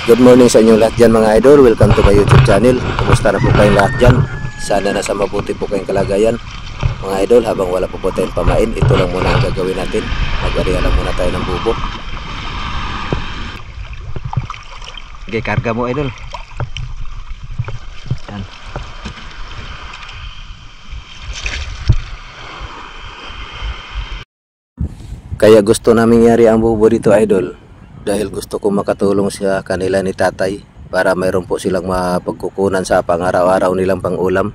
Good morning sa inyong lahat dyan mga idol. Welcome to my YouTube channel. Kumusta na po kayong lahat dyan? Sana nasa mabuti po kayong kalagayan. Mga idol, habang wala po tayong pamain, ito lang muna ang gagawin natin. Mag-ariya lang muna tayo ng bubo. Okay, karga mo idol. Yan. Kaya gusto namin yari ang bubo dito idol. Dahil gusto ko makatulong sa kanila ni tatay para mayroon po silang mapagkukunan sa pang-araw-araw nilang pang-ulam.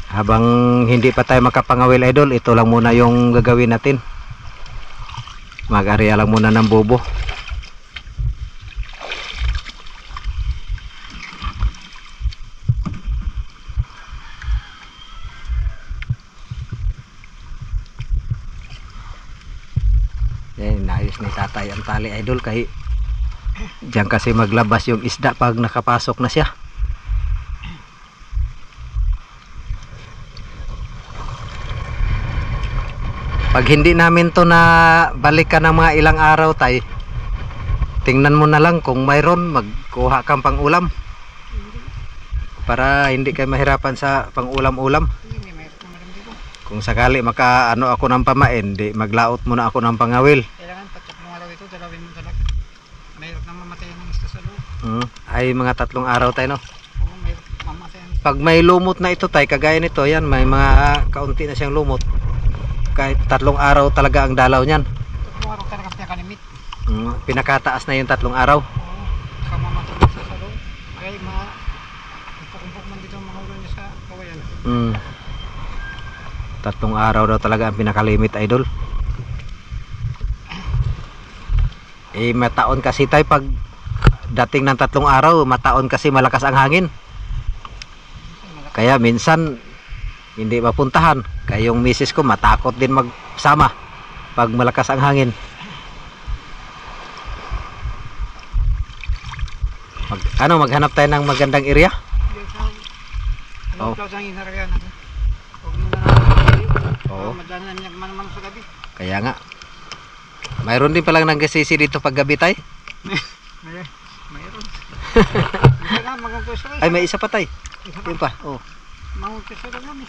Habang hindi pa tayo makapangawil idol, ito lang muna yung gagawin natin. Mag-area lang muna ng bubo. Naayos ni tatay ang tali idol kay diyan kasi maglabas yung isda pag nakapasok na siya. Pag hindi namin to na balikan ng mga ilang araw tay, tingnan mo na lang kung mayroon, magkuha kang pang ulam para hindi kayo mahirapan sa pang ulam-ulam. Kung sakali maka ano ako ng pamain, di maglaot muna ako ng pangawil. Kailangan tatlong araw ito, dalawin mo talaga. Mayroon na mamatay ng isda sa loob. Ay mga 3 araw tayo no. Oo, mayroon mamatay. Pag may lumot na ito tay, kagaya nito, yan may mga kaunti na siyang lumot. Kahit 3 araw talaga ang dalaw niyan. 3 araw talaga pinakalimit. Pinakataas na yung 3 araw. Oo, saka mamatay ng isda sa loob. Ay, magpakumpok man dito ang mga ulo niya sa kawayan. 3 araw daw talaga ang pinakalimit idol. Mataon kasi tayo pag dating ng 3 araw, mataon kasi malakas ang hangin. Kaya minsan hindi mapuntahan. Kaya yung misis ko matakot din magsama pag malakas ang hangin. Maghanap tayo ng magandang area. Ano plaus ang inaryan natin? Huwag mo na Oo. madala na man sa gabi. Kaya nga. Mayroon din palang nagkasisi dito pag gabi tay. Mayroon. Ay may isa pa tay. Yun pa. Oh. Mangumpisa lang namin.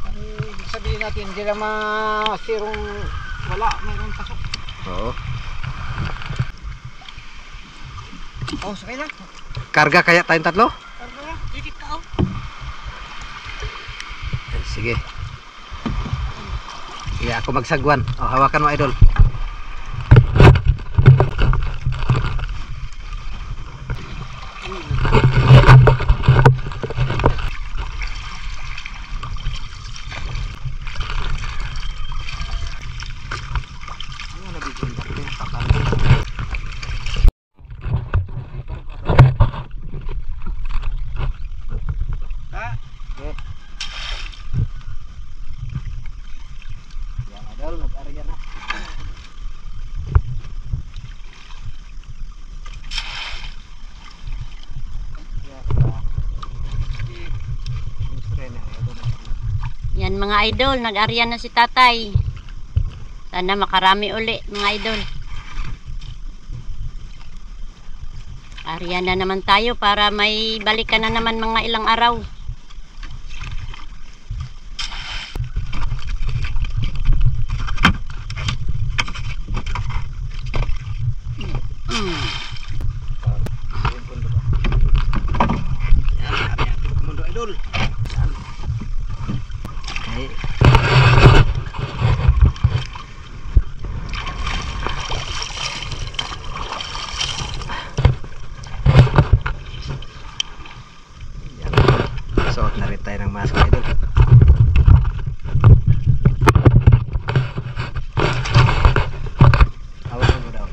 Ang ibig sabihin natin, hindi lang masirong wala, mayroon pasok. Oo. Oh, sakay na. Karga kaya tayong 3? Karga na, dikit ka oh. Sige. Sige ako magsagwan. Hawakan mo idol. Nag-area na. Yan mga idol, nag-area na si tatay. Sana makarami uli mga idol. Area na naman tayo para may balikan na naman mga ilang araw. Idol. Okay. Suot na rin tayo ng mask idol. Hawakan mo daw.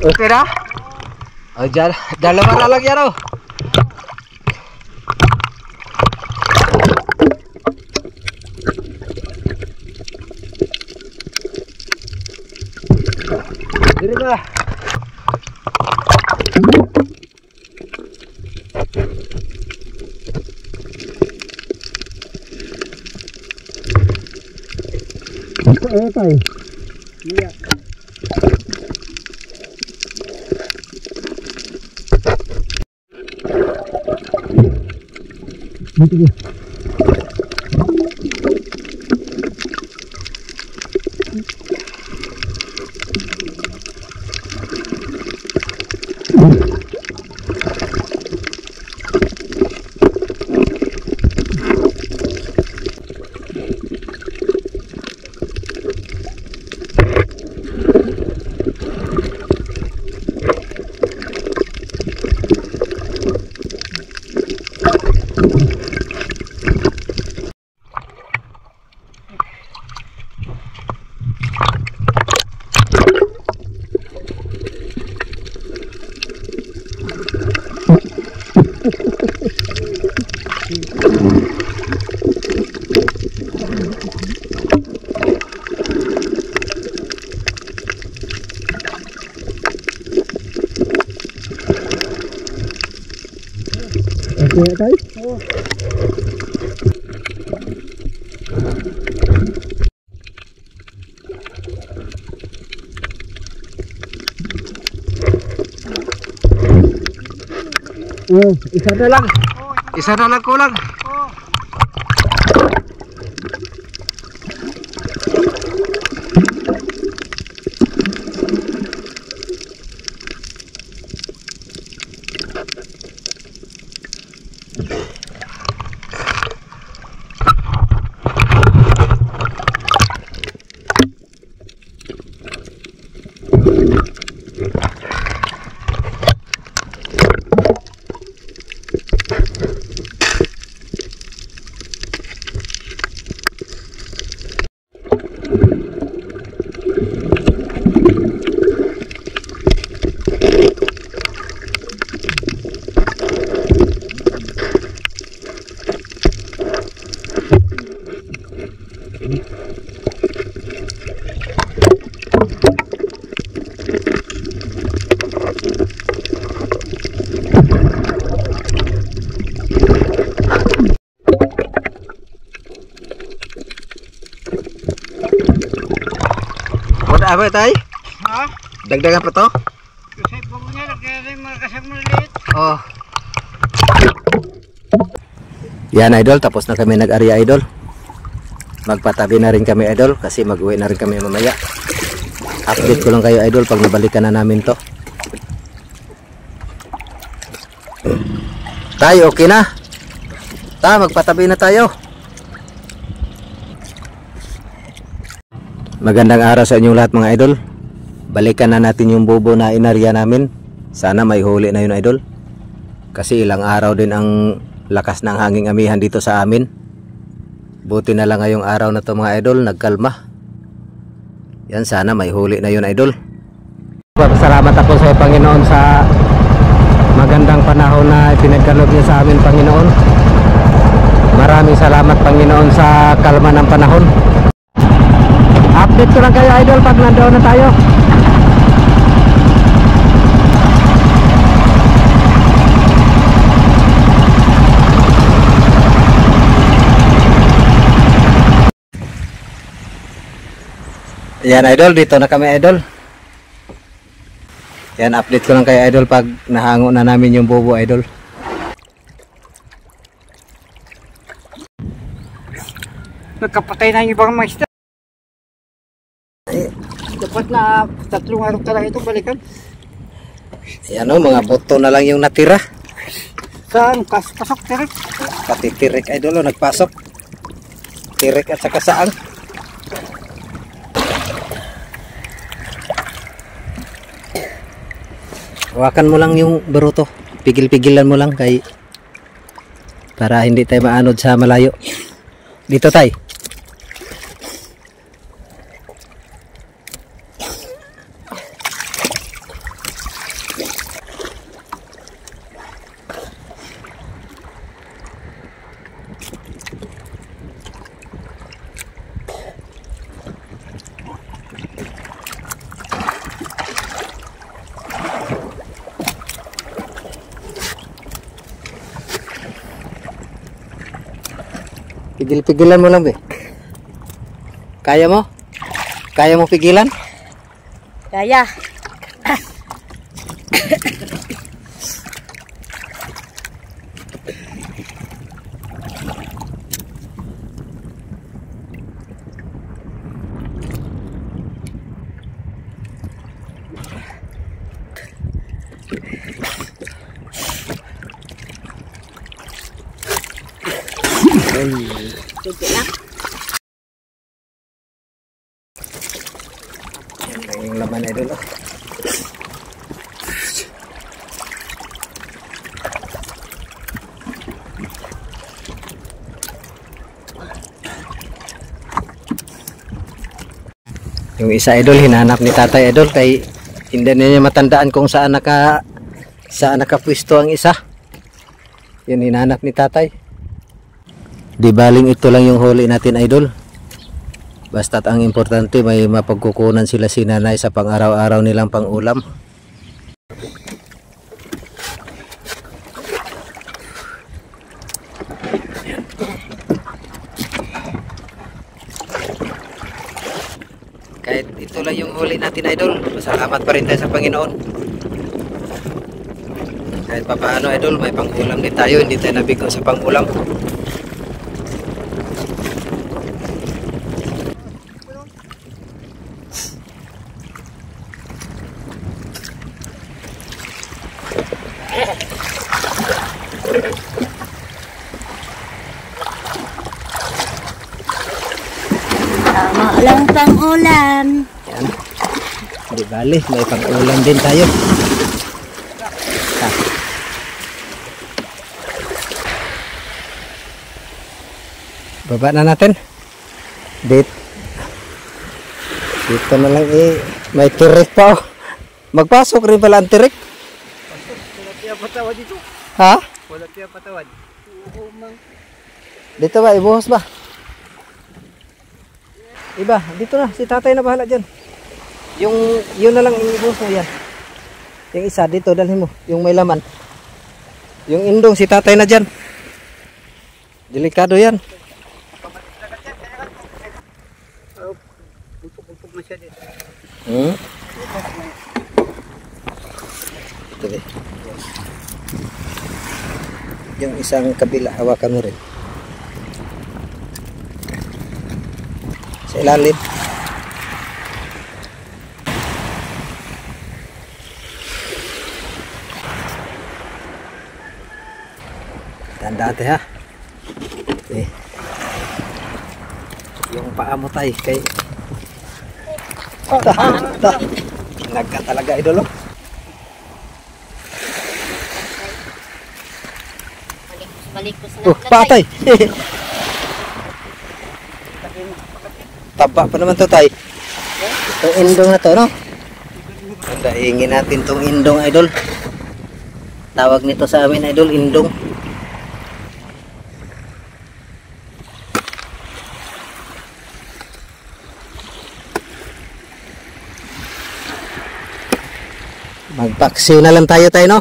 Okay na? O, dalawa na lang yan o. Dito na. Ayo tayo. Iya. Dito. Okay tayo? Oo. Isa na lang. Isa na lang kulang. Apa tay? Ha? Dagdagan pa to? Kasi pag niya, nagkaya mga kasang maliit. Oh. Yan idol, tapos na kami nag-area idol. Magpatabi na rin kami idol kasi mag-uwi na rin kami mamaya. Update ko lang kayo idol pag nabalikan na namin to. Tayo, okay na? Magpatabi na tayo. Magandang araw sa inyong lahat mga idol. Balikan na natin yung bobo na inarya namin. Sana may huli na yun idol. Kasi ilang araw din ang lakas ng hanging amihan dito sa amin. Buti na lang ngayong araw na to mga idol, nagkalma. Yan, sana may huli na yun idol. Salamat ako sa Panginoon sa magandang panahon na pinagkaloob niya sa amin Panginoon. Maraming salamat Panginoon sa kalma ng panahon. Update ko lang kayo idol pag nandoon na tayo. Yan idol, dito na kami idol. Yan, update ko lang kayo idol pag nahango na namin yung bobo idol. Nagkapatay na yung ibang mga isda. Dapat na 3 araw talaga ito balikan. Yan o, mga boto na lang yung natira. Saan? Pasok tirik. Pati tirik idol o, nagpasok. Tirik at saka saang. Hawakan mo lang yung baruto. Pigil-pigilan mo lang kay para hindi tayo maanod sa malayo. Dito tay. Pigil-pigilan mo lang be. Kaya mo? Kaya mo pigilan? Kaya. Sige lang. Yan lang yung laman idol oh. Yung isa idol hinanap ni tatay idol kay hindi niya matandaan kung saan nakapwesto ang isa. Yun hinanap ni tatay. Di baling ito lang yung huli natin idol. Basta't ang importante may mapagkukunan sila si nanay sa pang-araw-araw nilang pang-ulam. Kahit ito lang yung huli natin idol, salamat pa rin tayo sa Panginoon. Kahit pa paano idol, may pang-ulam din tayo, hindi tayo nabigo sa pang-ulam. Tama lang pang ulam. Yan. Di bali, may pang-ulam din tayo. Baba na natin. Dito na lang may tirik pa oh. Magpasok rin pala ang tirik. Wala tiya patawad dito. Ha? Wala tiya patawad. Oo, mang. Dito ba, ibuhos ba? Iba, dito na. Si tatay na bahala dyan. Yun na lang ibuhos mo yan. Yung isa, dito dalhin mo. Yung may laman. Yung indong, si tatay na dyan. Delikado yan. Pupog na siya dito. Ito eh. Yung isang kabila, hawakan mo rin. Sa ilalim. Tanda ate ha. Eh. Yung paa mo tay kay nagka talaga idolo. Balikos na. Patay. Taba pa naman to tay. Itong indong na to, no? Daingin natin tong indong idol. Tawag nito sa amin idol, indong. Magpaksiw na lang tayo no?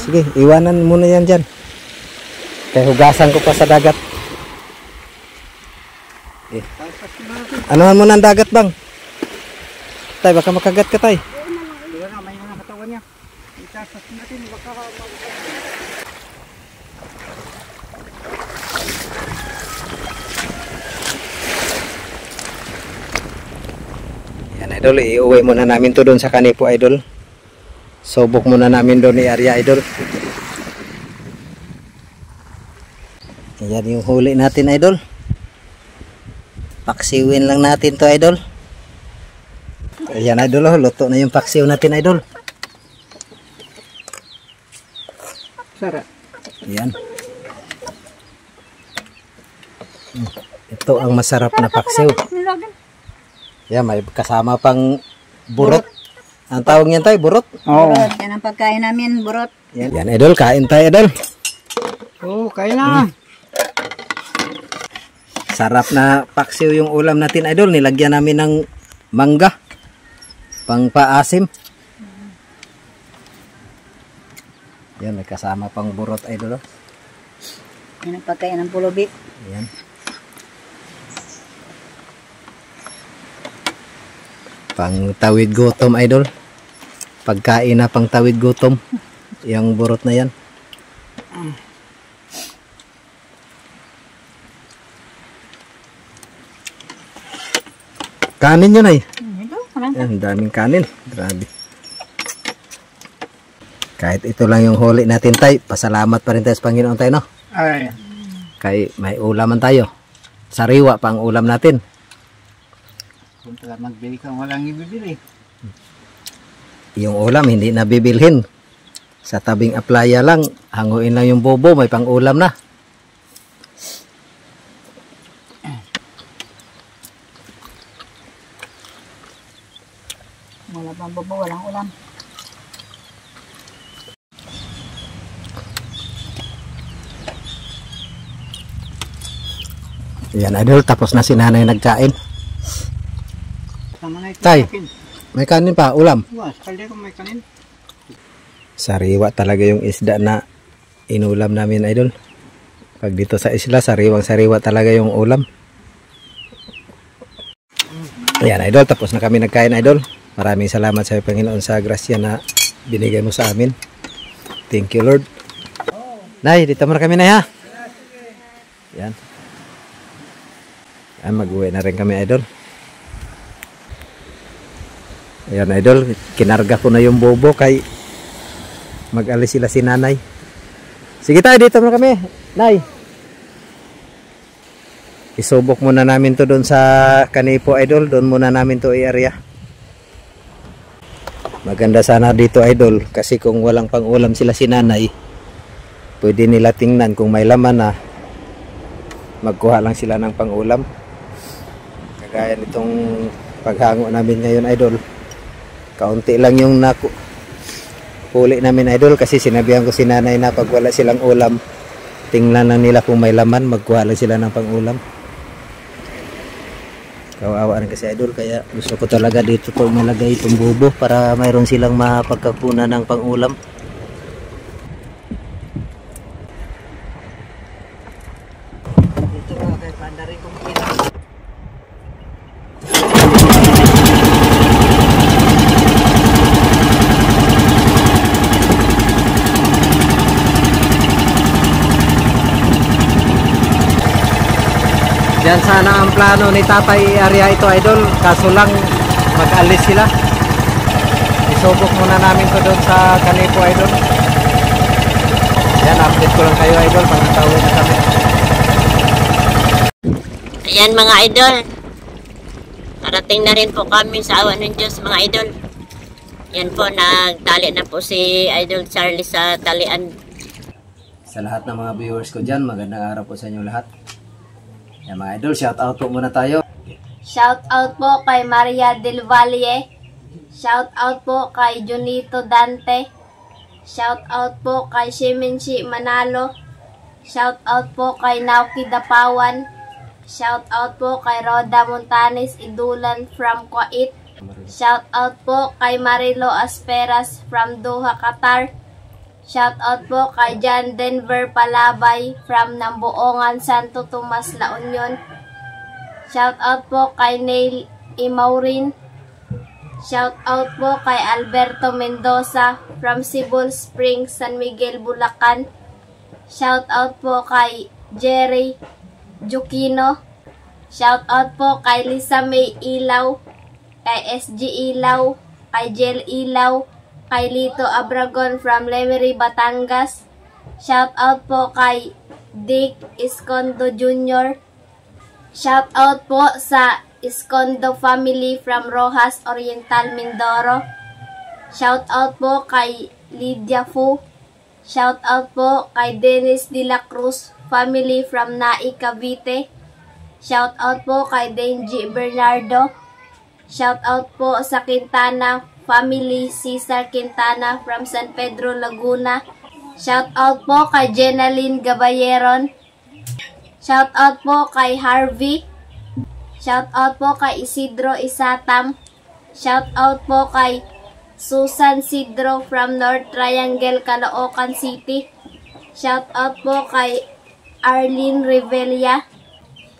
Sige, iwanan muna yan dyan. Kaya hugasan ko pa sa dagat. Eh. Anuhan mo ng dagat bang? Tay, baka makagat ka tay. Wala na, may mga katawan niya. Itasas natin, baka yan idol, iuwi muna namin to doon sa kanipo idol. Subok muna namin doon ni area idol. Yan yung huli natin idol. Paksiwin lang natin to idol. Ayan idol, luto na yung paksiw natin idol. sarap. Ayan. Ito ang masarap na paksiw. Yan, may kasama pang burot. Ang tawag niyan tayo, burot. Oo. Burot, yan ang pagkain namin, burot. Yan idol, kain tayo idol. Oo, kaya na. Sarap na paksiw yung ulam natin idol. Nilagyan namin ng mangga. Pang paasim. Yan, may kasama pang burot idol. Yan ang pagkain ng pulubi. Yan. Pang tawid gutom idol. Pagkain na pang tawid gutom. Yung burot na yan. Kanin yun ay. Yan, daming kanin. Grabe. Kahit ito lang yung huli natin tay, pasalamat pa rin tayo sa Panginoon tayo, no? Ay. Kay may ulaman tayo. Sariwa pang ulam natin. Kung pala magbili ka, walang ibibili. Yung ulam hindi na bibilhin. Sa tabing aplaya lang, hanguin lang yung bobo, may pang ulam na. Wala pang bobo, walang ulam. Yan idol, tapos na si nanay nagkain. Tama na ito. Tay. May kanin pa, ulam. Wah, sakali kung may kanin. Sariwa talaga yung isda na inulam namin idol. Pag dito sa isla, sariwang sariwa talaga yung ulam. Ayan idol, tapos na kami nagkain idol. Maraming salamat sa Panginoon sa grasya na binigay mo sa amin. Thank you Lord. Nay, dito muna kami na ha. Yan. Ay, mag-uwi na rin kami idol. Ayan idol, kinarga ko na yung bobo kay mag-alis sila si nanay. Sige tayo, dito muna kami. Nay. Isubok muna namin to doon sa kanipo idol. Doon muna namin to i-area. Maganda sana dito idol. Kasi kung walang pang-ulam sila si nanay, pwede nila tingnan kung may laman na. magkuha lang sila ng pangulam. Kagaya nitong paghango namin ngayon, idol. Kaunti lang yung huli namin, idol, kasi sinabihan ko si nanay na pag wala silang ulam, tingnan lang nila kung may laman, magkuha lang sila ng pangulam. Kawawa rin kasi, idol, kaya gusto ko talaga dito ko malagay itong bubo para mayroon silang mapagkakunan ng pangulam. Dito mga kay pandari kong Yan sana ang plano ni Tatay area ito, idol, kaso lang mag-alis sila. Isubok muna namin to doon sa Kanipo, idol. Yan, update ko lang kayo, idol, pag natawid na kami. Ayan mga idol. Parating na rin po kami sa awa ng Diyos mga idol. Yan po, nagtali na po si Idol Charlie sa talian. Sa lahat ng mga viewers ko dyan, magandang araw po sa inyo lahat. Yan mga idol, shout out po muna tayo. Shout out po kay Maria Del Valle. Shout out po kay Junito Dante. Shout out po kay Shemenshi Manalo. Shout out po kay Nauki Dapawan. Shout out po kay Roda Montanes Idulan from Kuwait. Shout out po kay Marilo Asperas from Doha, Qatar. Shout out po kay John Denver Palabay from Nambuongan, Santo Tomas, La Union. Shout out po kay Neil Imaurin. Shout out po kay Alberto Mendoza from Cebu Springs, San Miguel, Bulacan. Shout out po kay Jerry Jukino. Shout out po kay Lisa May Ilaw, kay SG Ilaw, kay Jel Ilaw, kay Lito Abragon from Lemery, Batangas. Shout out po kay Dick Escondo Jr. Shout out po sa Escondo family from Rojas Oriental, Mindoro. Shout out po kay Lydia Fu. Shout out po kay Dennis De La Cruz family from Nai, Cavite. Shout out po kay Denji Bernardo. Shout out po sa Quintana family, Cesar Quintana from San Pedro, Laguna. Shout out po kay Jenaline Gabayeron. Shout out po kay Harvey. Shout out po kay Isidro Isatam. Shout out po kay Susan Sidro from North Triangle, Caloocan City. Shout out po kay Arlene Revelia.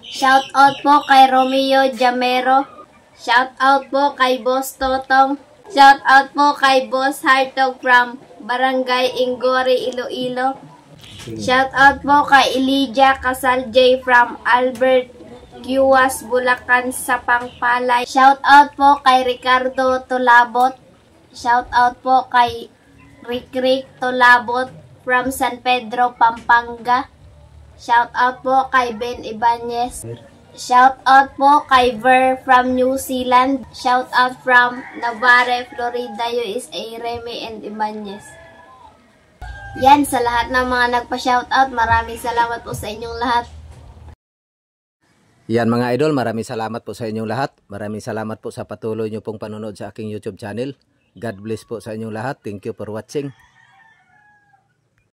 Shout out po kay Romeo Jamero. Shout out po kay Boss Totong. Shout out po kay Boss Hartog from Barangay Ingori, Iloilo. Shout out po kay Elijah Casal J from Albert Cuas, Bulacan, Sapangpalay. Shout out po kay Ricardo Tolabot. Shout out po kay Rick Tolabot from San Pedro, Pampanga. Shout out po kay Ben Ibanez. Shout out po kay Ver from New Zealand. Shout out from Navarre, Florida, USA, Remy and Ibanez. Yan, sa lahat ng mga nagpa-shout out, maraming salamat po sa inyong lahat. Yan mga idol, maraming salamat po sa inyong lahat. Maraming salamat po sa patuloy nyo pong panonood sa aking YouTube channel. God bless po sa inyong lahat. Thank you for watching.